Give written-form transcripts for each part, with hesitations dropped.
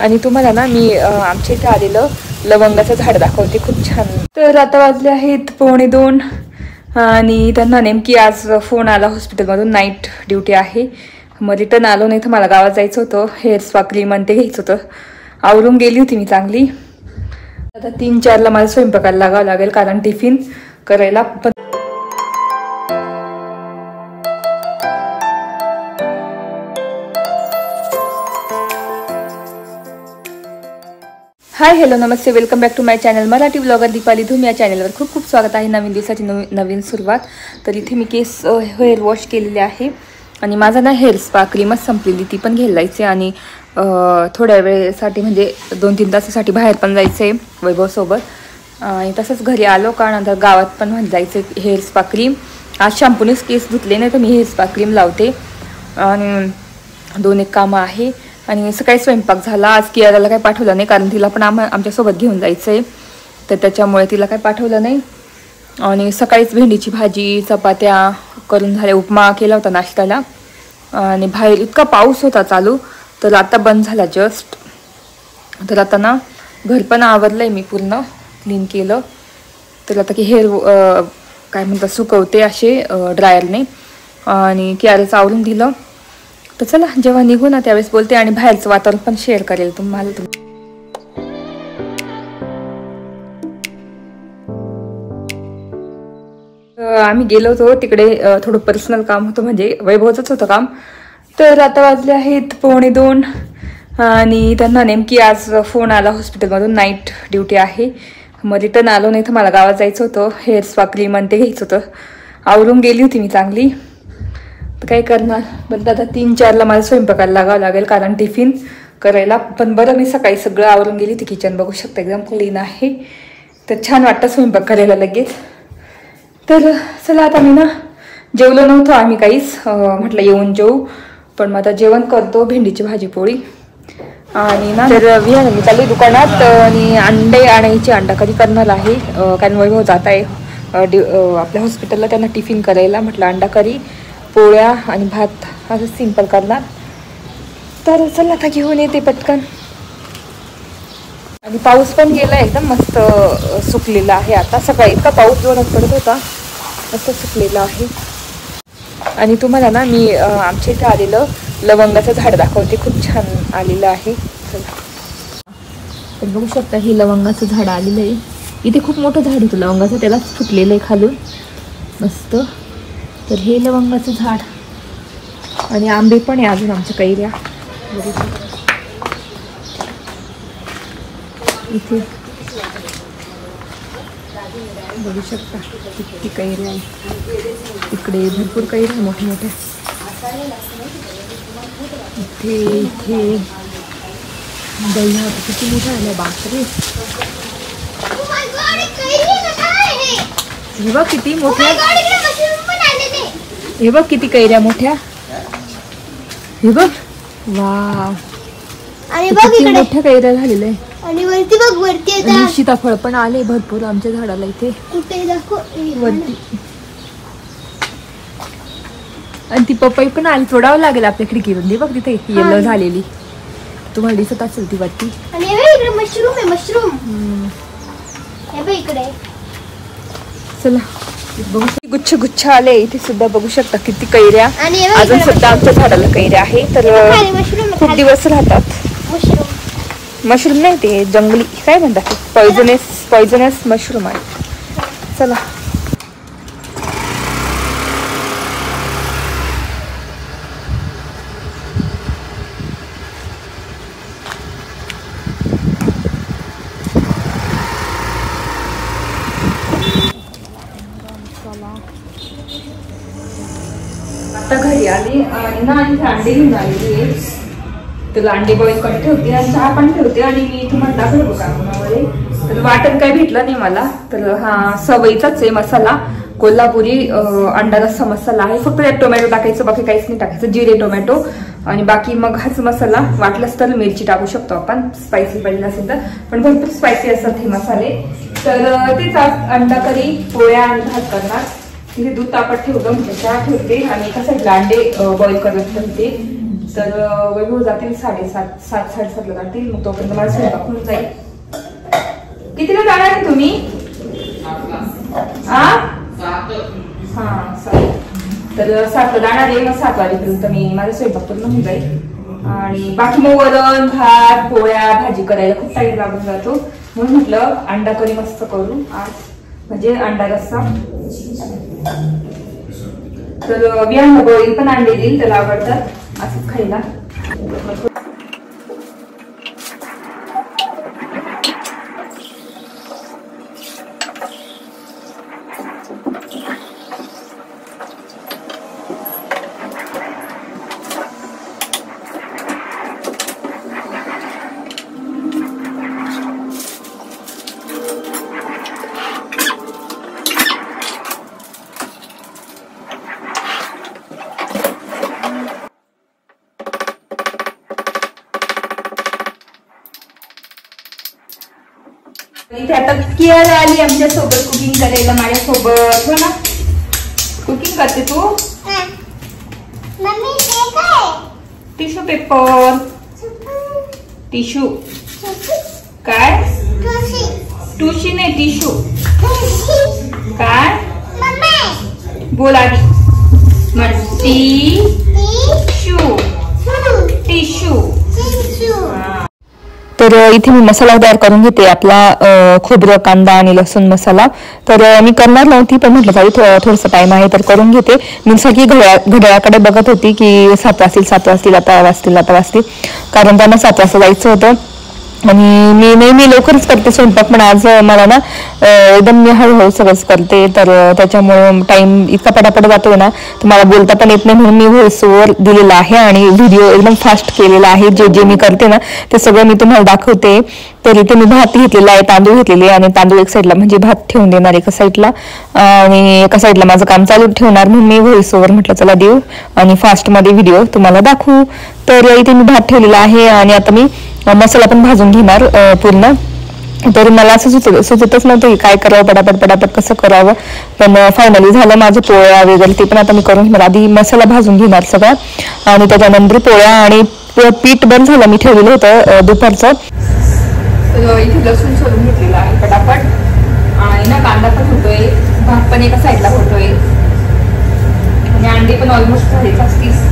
आणि तुम्हाला ना मी आमच्या इथे आलेलं लवंगाचं झाड दाखवते, खूप छान. तर आता वाजले आहेत 1:45 आणि त्यांना नेमकी आज फोन आला हॉस्पिटलमधून, नाईट ड्युटी आहे. मग रिटर्न आलो, नाही तर मला गावात जायचं होतं, हेअर स्पा क्रीम आणि ते घ्यायचं होतं. आवरून गेली होती मी चांगली. आता 3-4ला मला स्वयंपाकाला लागावं लागेल, कारण टिफिन करायला पण. हाय हॅलो नमस्ते, welcome back to my channel Marathi blogger Deepali Dhoom. या चॅनलवर खूप खूप स्वागत आहे. नवीन दिवसाची नवीन सुरुवात. तर इथे मी केस हेअर वॉश केलेले आहे आणि माझा ना हेअर स्पा क्रीमच संपलेली, ती पण घ्यायला जायचे आणि थोड्या वेळेसाठी म्हणजे 2-3 तासासाठी बाहेर पण जायचं आहे वैभवसोबत. आणि तसंच घरी आलो का नंतर गावात पण म्हणजे जायचं हेअर स्पा क्रीम. आज शॅम्पूनेच केस धुतले, नाही तर मी हेअर स्पा क्रीम लावते. आणि 2-1 कामं आहे. आणि सकाळी स्वयंपाक झाला. आज कियाराला काही पाठवलं नाही, कारण तिला पण आमच्यासोबत घेऊन जायचं आहे, तर त्याच्यामुळे तिला काही पाठवलं नाही. आणि सकाळीच भेंडीची भाजी चपात्या करून झाल्या, उपमा केला होता नाश्त्याला. आणि बाहेर इतका पाऊस होता चालू, तर आता बंद झाला जस्ट. तर आता ना घर पण आवरलं आहे मी, पूर्ण क्लीन केलं. तर आता की हेअर काय म्हणतात सुकवते असे ड्रायरने. आणि कियाराचं आवरून दिलं. तर चला जेव्हा निघू ना त्यावेळेस बोलते आणि बाहेरचं वातावरण पण शेअर करेल तुम्हाला. आम्ही गेलो होतो तिकडे, थोडं पर्सनल काम होतं, म्हणजे वैभवचंच होतं काम. तर आता वाजले आहेत 1:45 आणि त्यांना नेमकी आज फोन आला हॉस्पिटलमधून, नाईट ड्युटी आहे. मग रिटर्न आलो, नाही तर मला गावात जायचं होतं, हेअर स्पा क्रीम आणि ते घ्यायचं होतं. आवरून गेली होती मी चांगली. काय करणार, बरं आता 3-4ला मला स्वयंपाकाला लागावं लागेल, कारण टिफिन करायला. पण बरं मी सकाळी सगळं आवरून गेली. ती किचन बघू शकता एकदम क्लीन आहे, तर छान वाटतं स्वयंपाक करायला लगेच. तर चला आता मी ना जेवलो नव्हतो आम्ही काहीच, म्हटलं येऊन जेवू. पण मग आता जेवण करतो, भेंडीची भाजी पोळी. आणि ना तर मी चालली दुकानात आणि अंडे आणायचे, अंडा कधी करणार आहे, कारण वैभव जात आहे आपल्या हॉस्पिटलला त्यांना टिफिन करायला. म्हटलं अंडा करी, पोळ्या आणि भात असं सिंपल करणार. तर चला आता घेऊन येते पटकन. आणि पाऊस पण गेला, एकदम मस्त सुकलेला आहे. आता सकाळी इतका पाऊस जोरात पडत होता, मस्त सुकलेला आहे. आणि तुम्हाला ना मी आमच्या इथे आलेलं लवंगाचं झाड दाखवते, खूप छान आलेलं आहे. तर बघू शकता हे लवंगाचं झाड आलेलं आहे. इथे खूप मोठं झाड होतं लवंगाचं, त्यालाच फुटलेलं आहे खालून मस्त. तर हे लवंगाचं झाड. आणि आंबे पण आहे अजून आमच्या कैऱ्या इथे बघू शकता किती कैऱ्या आहे. इकडे भरपूर कैऱ्या मोठे मोठे. इथे इथे दह्या किती मोठा आला, बापरे. हे बघ किती मोठ्या, हे बघ किती कैऱ्या मोठ्या, हे बघ. वाव, किती मोठ्या कैऱ्या झालेल्या आहे. आणि वरती बघ, वरती सीताफळ पण आले भरपूर आमच्या झाडाला इथे वरती. आणि ती पपई पण आली, तोडावं लागेल आपल्या खिडकीमध्ये. बघ तिथे येलो झालेली, तुम्हाला दिसत असेल ती वरती. मशरूम आहे, मशरूम इकडे. चला बघू, गुच्छ गुच्छ आले इथे सुद्धा बघू शकता किती कैऱ्या. अजून सुद्धा आमच्या झाडाला कैऱ्या आहे, तर खूप दिवस राहतात. मशरूम नाही, ते जंगली काय म्हणतात, पॉयझनस मशरूम आहे. चला आता घरी आली आणि ना अंडे घेऊन आलेली आहे. तर अंडे बॉईल करत ठेवते आणि चहा पण ठेवते. आणि मी तुम्हाला दाखवतो कामामध्ये, तर वाटण काय भेटलं नाही मला. तर हा सवयीचाच आहे मसाला, कोल्हापुरी अंडा रस्सा मसाला आहे. फक्त त्यात टोमॅटो टाकायचं, बाकी काहीच नाही टाकायचं, जिरे टोमॅटो. आणि बाकी मग हाच मसाला, वाटलंच तर मिरची टाकू शकतो आपण स्पायसी पाहिजे असेल तर, पण भरपूर स्पायसी असतात हे मसाले. तर तेच अंडा करी, पोळ्या आणि भात करणार. तिथे दूध तापत ठेवलं, म्हणजे चहा ठेवते आणि एका साईडला अंडे बॉईल करत ठेवते. तर वैभव जातील 7:30-7:30ला जातील, मग तोपर्यंत मला स्वयंपाक होऊन जाईल. कितीला जाणार आहे तुम्ही? 7. तर 7ला जाणार आहे, मग 7 वाजेपर्यंत मी माझा स्वयंपाक पूर्ण होऊन जाईल. आणि बाकी मग वरण भात पोळ्या भाजी करायला खूप टाइम लागून जातो, म्हणून म्हटलं अंडा करी मस्त करू आज, म्हणजे अंडा रस्सा. तर विहान बळी पण अंडे देईल, त्याला आवडतात असं खायला. इथे आता कियारा आली आमच्या सोबत कुकिंग करायला, माझ्यासोबत. हो ना, कुकिंग करते तू? मम्मी ते काय? Tissue paper. टिश्यू काय? टुशी नाही, टिश्यू. काय बोल आधी? टिश्यू. टिश्यू. तर इथे मी मसाला तयार करून घेते, आपला खोबरं कांदा आणि लसूण मसाला. तर मी करणार नव्हती, पण म्हटलं जाऊ थोडंसं टाइम आहे तर करून घेते. मी सगळी घड्याळाकडे बघत होती की 7 वाजतील आता वाजतील, कारण त्यांना 7 वाजता जायचं होतं. आणि मी नेहमी लवकरच करते स्वयंपाक, पण आज मला ना एकदम मी हळूहळू सगळंच करते, तर त्याच्यामुळे टाइम इतका पटापट जातोय ना, तर मला बोलता पण येत नाही, म्हणून मी व्हॉइस ओव्हर दिलेला आहे आणि व्हिडिओ एकदम फास्ट केलेला आहे. जे मी करते ना ते सगळं मी तुम्हाला दाखवते. तर इथे मी भात घेतलेला आहे, तांदूळ घेतलेले, आणि तांदूळ एक साईडला म्हणजे भात ठेवून देणार एका साईडला, आणि एका साईडला माझं काम चालू ठेवणार, म्हणून मी व्हॉइस ओव्हर म्हटलं चला देऊ आणि फास्टमध्ये व्हिडिओ तुम्हाला दाखवू. तर इथे मी भात ठेवलेला आहे आणि आता मी मसाला पण भाजून घेणार पूर्ण. तर मला असं सुचतच नव्हतं की काय करावं, पटापट कसं करावं, पण फायनली झालं माझं. पोळ्या वगैरे ते पण आता मी करून घेणार. आधी मसाला भाजून घेणार सगळा आणि त्याच्यानंतर पोळ्या, आणि पीठ बंद झालं मी ठेवलेलं होतं दुपारचं. इथे लसूण सोलून घेतलेला आहे पटापट, आणि ना कांदा पण होतोय, भात पण एका साईडला होतोय, आणि अंडे पण ऑलमोस्ट झाले 30.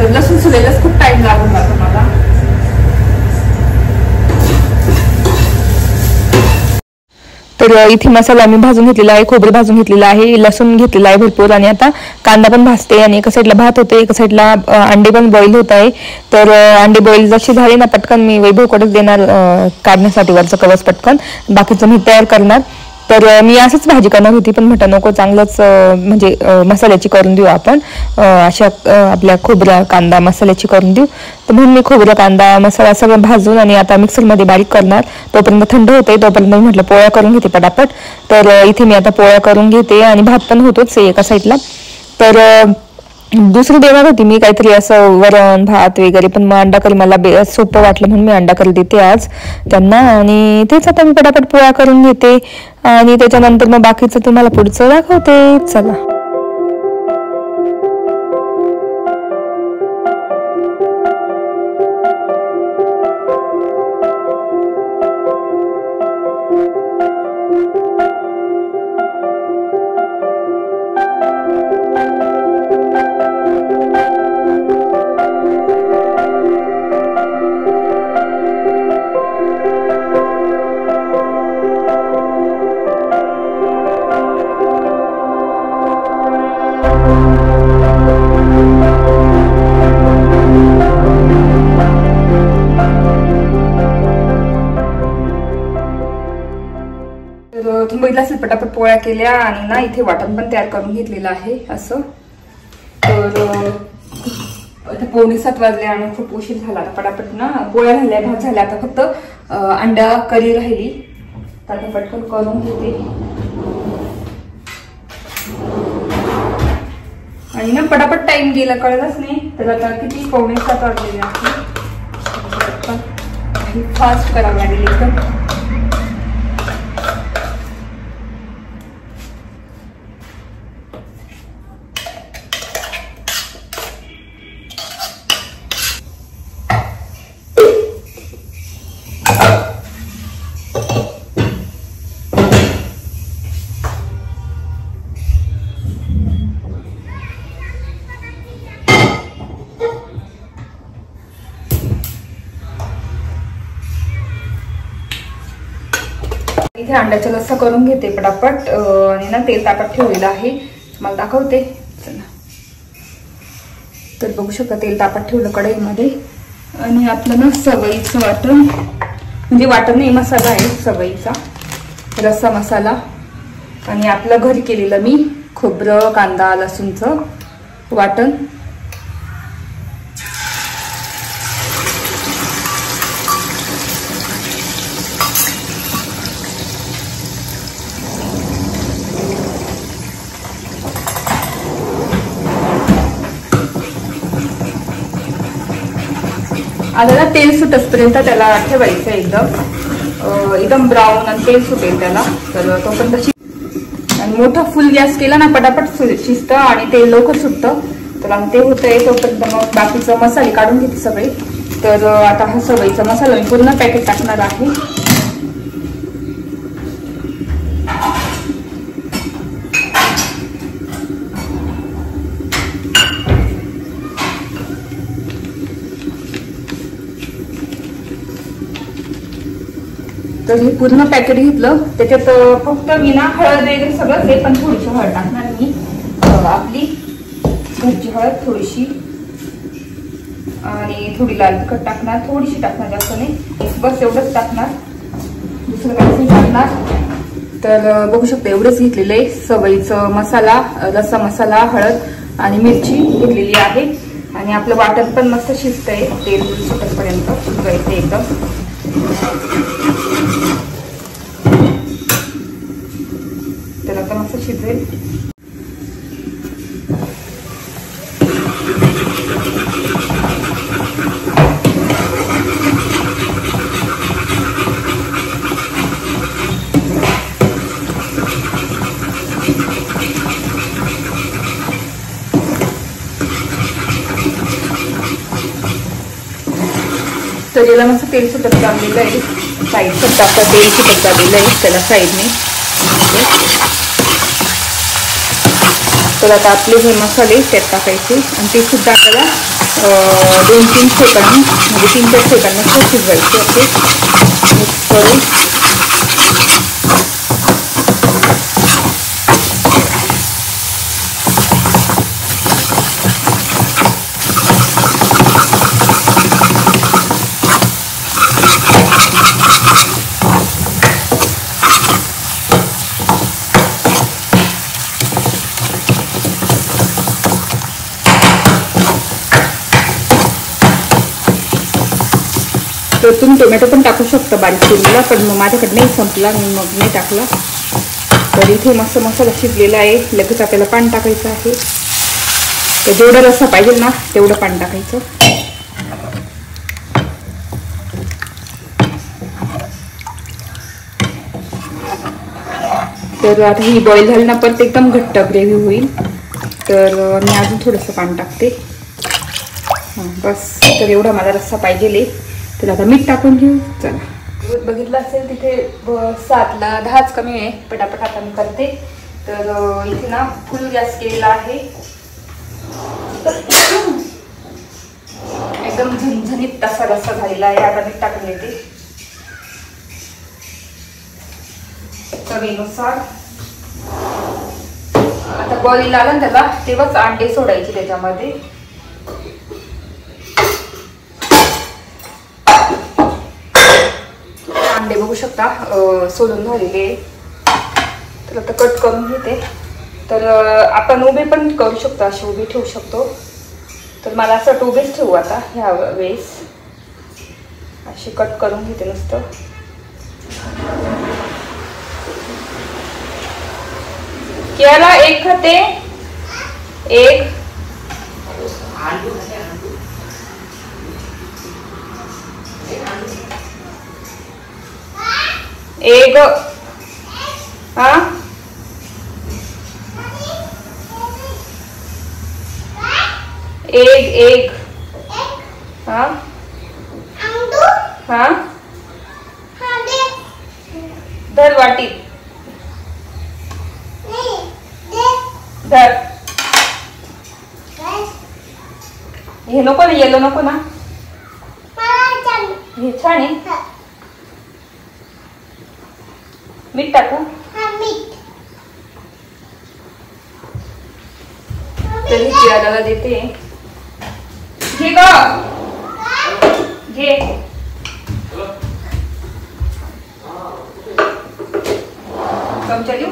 तर लसूण सोलायलाच खूप टाइम लागून जातो मला. तर इथे मसाला मी भाजून घेतलेला आहे, खोबरं भाजून घेतलेला आहे, लसूण घेतलेला आहे भरपूर, आणि आता कांदा पण भाजते, आणि एका साईडला भात होते, एका साईडला अंडे पण बॉईल होत आहे. तर अंडे बॉईल जसे झाले ना, पटकन मी वैभवकडेच देणार काढण्यासाठी वरचं कवच पटकन, बाकीचं मी तयार करणार. तर मी असंच भाजी करणार होती, पण म्हटलं नको, चांगलंच म्हणजे मसाल्याची करून देऊ आपण, अशा आपल्या खोबरा कांदा मसाल्याची करून देऊ. तर म्हणून मी खोबरा कांदा मसाला सगळं भाजून आणि आता मिक्सरमध्ये बारीक करणार. तोपर्यंत थंड होते, तोपर्यंत मी म्हटलं पोळ्या करून घेते पटापट. तर इथे मी आता पोळ्या करून घेते, आणि भात पण होतोच एका साईडला. तर दुसरी देणार होती मी काहीतरी असं वरण भात वगैरे, पण मग अंडा करी मला सोपं वाटलं, म्हणून मी अंडा करी देते आज त्यांना. आणि तेच आता मी पटापट पोळ्या करून घेते, आणि त्याच्यानंतर मग बाकीचं तुम्हाला पुढचं दाखवते. चला. तुम्ही बघितलं असेल पटापट पोळ्या केल्या, आणि ना इथे वाटण पण तयार करून घेतलेलं आहे असं. तर आता 6:45 वाजले आणि खूप उशीर झाला. आता पटापट ना पोळ्या झाल्या, भात झाल्या, आता फक्त अंडा करी राहिली, तर आता पटकन करून घेते. आणि ना पटापट टाइम गेला कळलंच नाही. तर आता किती 6:45 वाजलेले आहे, फास्ट करावं लागेल एकदम. इथे अंड्याचा रस्सा करून घेते पटापट आणि ना तेल तापत ठेवलेलं आहे, मला दाखवते. चला, तर बघू शकता तेल तापत ठेवलं कढईमध्ये. आणि आपलं ना सवयीचं वाटण, म्हणजे वाटण नाही, मसाला आहे सवयीचा, रस्सा मसाला. आणि आपलं घरी केलेलं मी खोबरं, कांदा, लसूणचं वाटण. आता ना तेल सुटसपर्यंत त्याला ठेवायचं एकदम ब्राऊन आणि तेल सुटेल त्याला. तर तोपर्यंत आणि मोठा फुल गॅस केला ना पटापट शिजतं आणि तेल लवकर सुटतं. तर ते होतंय तोपर्यंत मग बाकीचं मसाले काढून घेते सगळे. तर आता हा सवयीचा मसाला मी पूर्ण पॅकेट टाकणार आहे. तर हे पूर्ण पॅकेट घेतलं. त्याच्यात फक्त मी ना हळद वगैरे सगळं ते, पण थोडीशी हळद टाकणार मी, आपली घरची हळद थोडीशी, आणि थोडी लाल तिखट टाकणार, थोडीशी टाकणार, जास्त नाही, बस एवढंच टाकणार, दुसरं काही टाकणार. तर बघू शकता एवढंच घेतलेलं आहे. सवयीचं मसाला, रस्सा मसाला, हळद आणि मिरची घेतलेली आहे. आणि आपलं वाटण पण मस्त शिजतंय तेल सुटेपर्यंत शिजवायचं एकदम. तर आता मस्त शिजवेल. तर याला मस्त तेल सुटत चाललेलं आहे, साईड फक्त आपलं तेल सुटत चाललेलं आहे त्याला साईडने. तर आता आपले हे मसाले त्यात टाकायचे आणि ते सुद्धा आपल्याला 2-3 सेकंद, म्हणजे 3-4 सेकंद शिजवायचे असे मिक्स करून. तर तुम्ही टोमॅटो पण टाकू शकता बारीक चिरलेला, पण मग माझ्याकडे नाही संपला, मी मग नाही टाकला. तर इथे मस्त मसाला शिजलेला आहे. लगेच आपल्याला पाणी टाकायचं आहे. तर जेवढा रस्सा पाहिजे ना तेवढं पाणी टाकायचं. तर आता ही बॉईल झाली ना परत एकदम घट्ट ग्रेव्ही होईल. तर मी अजून थोडंसं पाणी टाकते. बस, तर एवढा मला रस्सा पाहिजे. तर आता मीठ टाकून घेऊ. चला, बघितलं असेल तिथे 7ला 10च कमी आहे. पटापट आता मी करते. तर इथे ना फुल गॅस केलेला आहे. एकदम झणझणीत तसा रस्सा झालेला आहे. आता मीठ टाकून येते चवीनुसार. आता बॉईल आला ना त्याला तेव्हाच अंडे सोडायचे त्याच्यामध्ये. अंडे बघू शकता सोलून झालेले. तर आता कट करून घेते. तर आपण उभे पण करू शकतो, असे उभे ठेवू शकतो. तर मला असं वाटतं उभेच ठेवू आता ह्या वेळेस. असे कट करून घेते नुसतं. केला एक खाते एक एक हाँ एक हाँ हाँ धर वाटी धर. हे नको ना, येलो नको ना, हे छान आहे. मीठ टाकू? तरी दादाला देते. घे ग, घे. चमचा देऊ?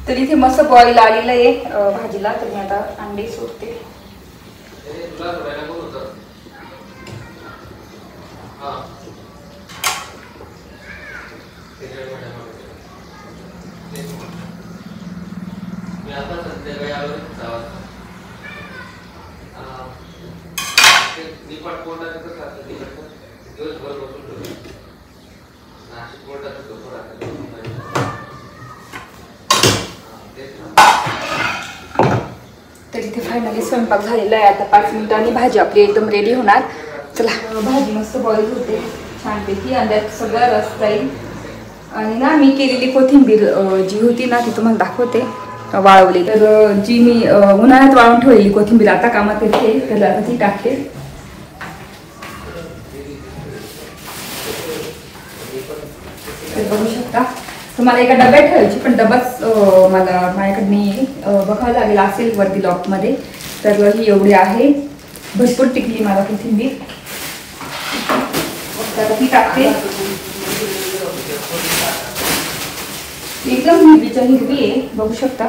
तर इथे मस्त बॉईल आलेलं आहे भाजीला. तर मी आता अंडे सोडते. तर इथे फायनली स्वयंपाक झालेला आहे. आता 5 मिनिटांनी भाजी आपली एकदम रेडी होणार. चला, भाजी मस्त बॉईल होते छानपैकी. अंड्यात सगळं रस जाईल. आणि ना मी केलेली कोथिंबीर जी होती ना ती तुम्हाला दाखवते वाळवली. तर जी मी उन्हाळ्यात वाळवून ठेवलेली कोथिंबीर आता कामात येते, तर आता ती टाकते. बघू शकता. तर मला एका डब्यात ठेवायची, पण डबाच मला माझ्याकडे नाही, बघावं लागेल असेल वरती लॉकमध्ये. तर ही एवढी आहे. भरपूर टिकली मला कोथिंबीर. तर ती टाकते. एकदम हिरवीच्या हिरवी आहे, बघू शकता.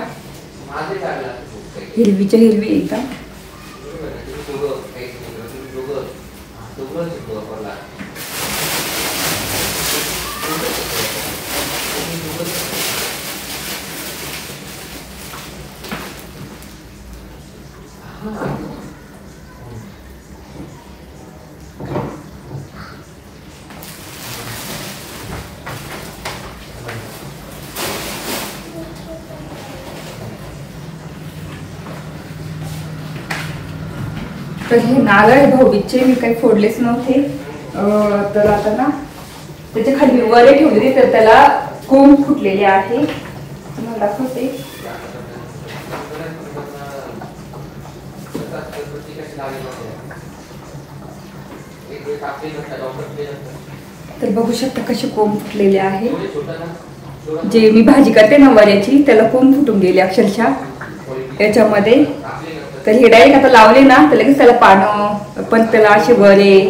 हिरवीच्या हिरवी एकदम. तर हे नारळ भाऊबीजचे मी काही फोडलेच नव्हते. तर आता ना त्याच्या खाली वरे ठेवलेले, तर त्याला कोंब फुटलेले आहे. तुम्हाला दाखवते. तर बघू शकता कसे कोंब फुटलेले आहे. जे मी भाजी करते ना वऱ्याची, त्याला कोंब फुटून गेले अक्षरशः याच्यामध्ये. तर हे डायरेक्ट आता लावले ना तर लगेच त्याला पानं, पण त्याला असे वरे,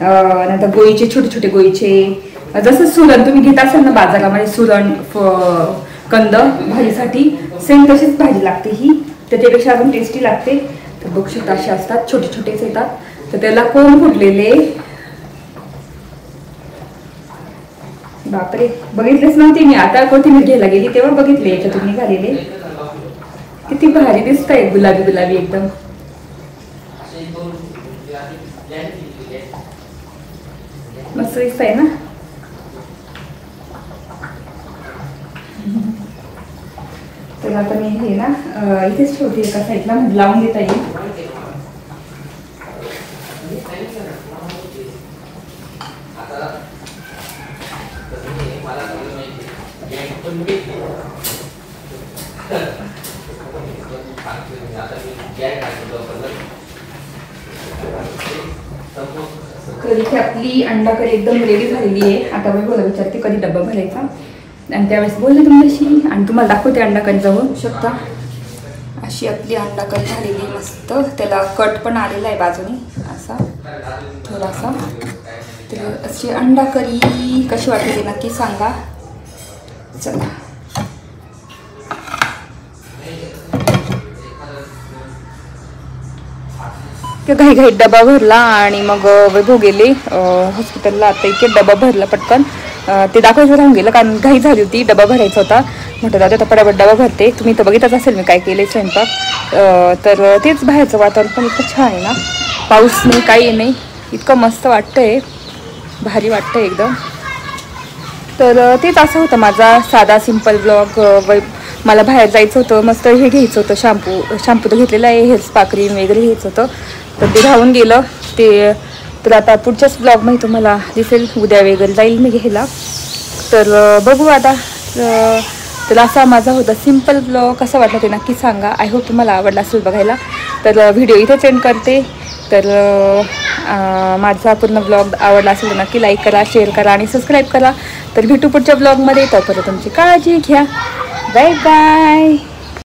नंतर गोळीचे छोटे छोटे गोळीचे, जसं सुरण तुम्ही घेत असाल ना बाजारामध्ये सुरण कंद भाजीसाठी, सेम तशीच भाजी लागते ही. त्याच्यापेक्षा अजून टेस्टी लागते. तर बघू शकता असे असतात, छोटे छोटेच येतात. तर त्याला कोंब फुटलेले. बापरे, बघितलेच नव्हते मी. आता कोथिंबीर घ्यायला गेली तेव्हा बघितले याच्यातून निघालेले. किती भारी दिसत आहे, गुलाबी गुलाबी एकदम. मस्त दिसत आहे ना. तर आता मी हे ना इथेच ठेवते एका साईडला, म्हणजे लावून देता येईल. तर इथे आपली अंडा करी एकदम रेडी झालेली आहे. आता मी बोला विचारते कधी डब्बा भरायचा, आणि त्यावेळेस बोलले तुमच्याशी. आणि तुम्हाला दाखवते अंडा करी जाऊन शकता. अशी आपली अंडा करी झालेली मस्त. त्याला कट पण आलेला आहे बाजूने असा थोडासा. तर अशी अंडा करी कशी वाटते ते नक्की सांगा. चला, घाईघाईत डबा भरला आणि मग वैभव गेले हॉस्पिटलला. आता इतके डबा भरला पटकन. ते दाखवायचं राहून गेलं कारण घाई झाली होती, डबा भरायचा होता. म्हटलं दादा आता पटापट डबा भरते. तुम्ही तर बघितच असेल मी काय केलं स्वयंपाक. तर तेच बाहेरचं वातावरण पण इतकं छान आहे ना, पाऊस नाही काही नाही, इतकं मस्त वाटतंय, भारी वाटतंय एकदम. तर तेच असं होतं माझा साधा सिंपल ब्लॉग. मला बाहेर जायचं होतं, मस्त हे घ्यायचं होतं, शॅम्पू तर घेतलेला आहे, हेअर स्पा क्रीम वगैरे घ्यायचं होतं. तर ते राहून गेलं ते. तर आता पुढच्याच ब्लॉगमध्ये तुम्हाला दिसेल, उद्या वगैरे जाईल मी घ्यायला. तर बघू आता तर असा माझा होता सिम्पल ब्लॉग. कसा वाटला ते नक्की सांगा. आय होप तुम्हाला आवडला असेल बघायला. तर व्हिडिओ इथेच एंड करते. तर माझा पूर्ण ब्लॉग आवडला असेल तर नक्की लाईक करा, शेअर करा आणि सबस्क्राईब करा. तर भेटू पुढच्या ब्लॉगमध्ये. तोपर्यंत तुमची काळजी घ्या. Bye bye.